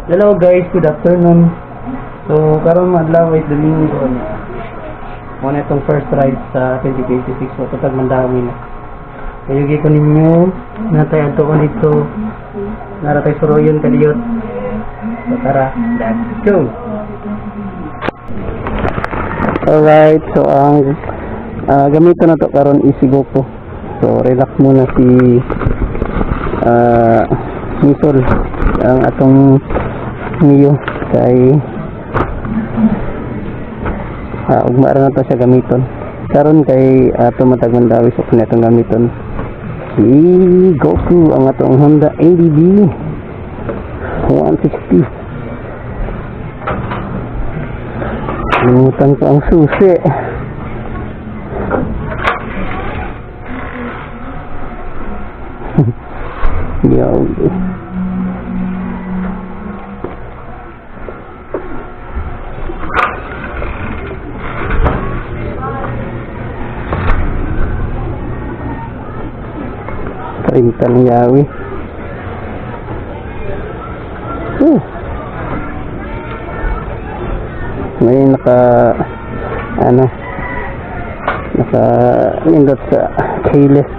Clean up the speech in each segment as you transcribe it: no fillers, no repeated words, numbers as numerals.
Hello guys, good afternoon. So, karon madlaw ay Domingo. Muna itong first ride sa 2026. So, tutag mandami na. Kayugi ko ninyo, natay ato ko dito. Naratay suroyon kaliyot. So, tara, let's go! Alright, so ang gamiton na to karon is si GoPro. So, relax muna si Nisol ang atong niyo kay ugma ra na to siya gamiton karon kay ato matag mandawi sa kanetong gamiton si Goku ang atong Honda ADB 160. Limutan ko ang susi. Yo. Rintan yawi. May naka nindot sa keyless.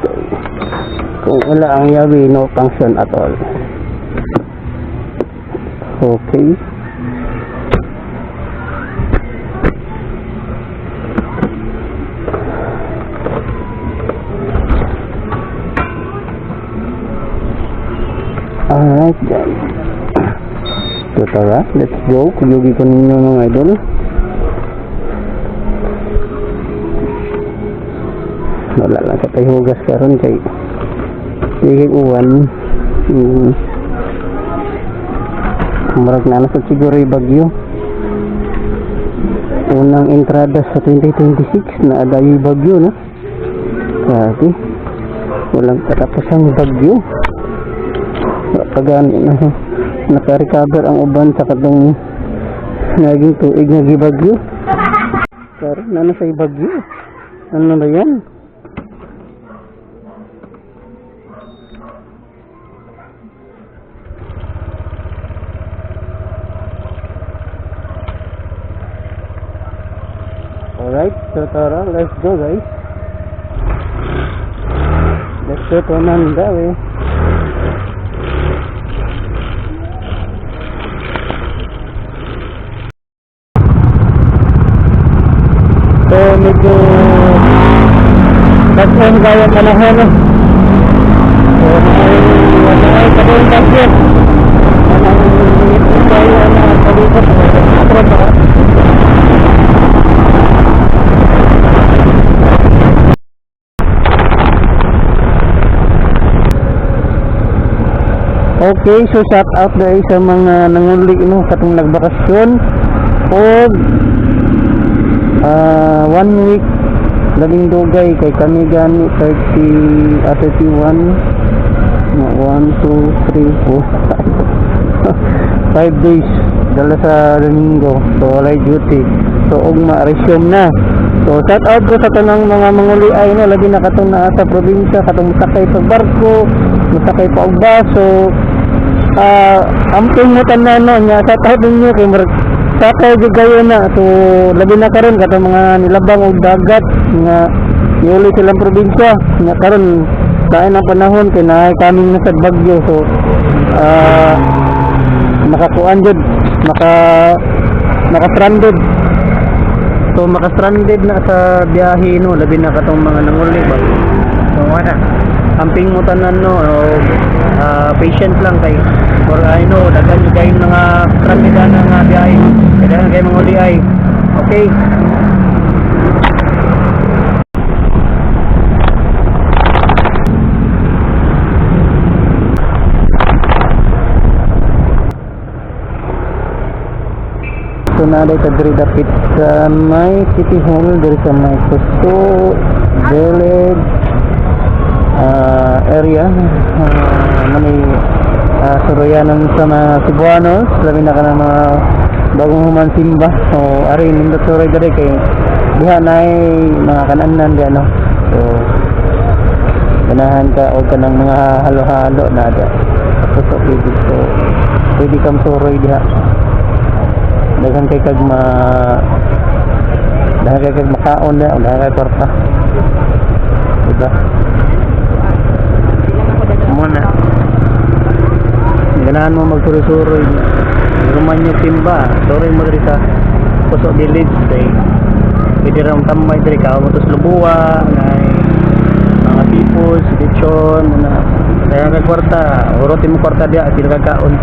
Kung wala ang yawi, no function at all. Okay. Alright guys, so tara, let's go. Kuyugi ko ninyo mga idol. Wala lang sa tayo hugas karon kay higig uwan. Marag na sa siguro yung bagyo. Unang entrada sa 2026 na adayo yung bagyo, no? Grabe, walang katapusang bagyo. Pagani na naka-recover ang uban sa katong naging tuig na gibagyo. Pero na sa ibagyo. Ano ba yan? Alright, so tara, let's go guys. Let's go to Mandawi. So medyo tatong gaya panahon, no? So may kadong bagyo. Anong gaya na palibot na okay, so shout out guys sa mga nanguli no katong nagbakasyon o 1 week labing dugay kay kami gani 31 1, 2, 3, 4, 5 days dala sa Domingo. So light duty, so ugma resume na. So shout out ko sa tanang mga manguli ay no labi na katong naa sa probinsya katong sakay sa barko, sakay pa og baso. Amping mo tanan no nya shout out ninyo kay sakay gayo na to labi na karon katong mga nilabang og dagat nga niuli silang probinsya nga karon kain ang panahon kay naay kaming na sa bagyo. So makakuan jud maka-stranded. So maka-stranded na sa biyahe no labi na katong mga nanguli ba. So wala amping mo tanan no patient lang kay or I know daghan yung kayo mga stranded na nga biyahe kaya daghan kayo mga uli ay okay. So naday ka diri dapit sa may City Hall diri sa may Cusco Village area may suroyanan sa mga Cebuanos labi na ka ng mga bagong human simba. So ari nindot suroy diri kay diha nay mga kananan di ano. So ganahan ka o kanang mga halo-halo na ada. Tapos okay dito. pwede kang suroy diha. Daghan kay kag makaon na, daghan kay kwarta. Diba? Muna. Ganahan mo magsuroy-suroy. Ruman yung timba. Suroy mo diri sa Puso Village. Pwede rin tambay diri ka. Mutos lubuwa. Mga seafood, lechon. Daghan kay kwarta. Urotin mo kwarta diha. Sila kagkaon.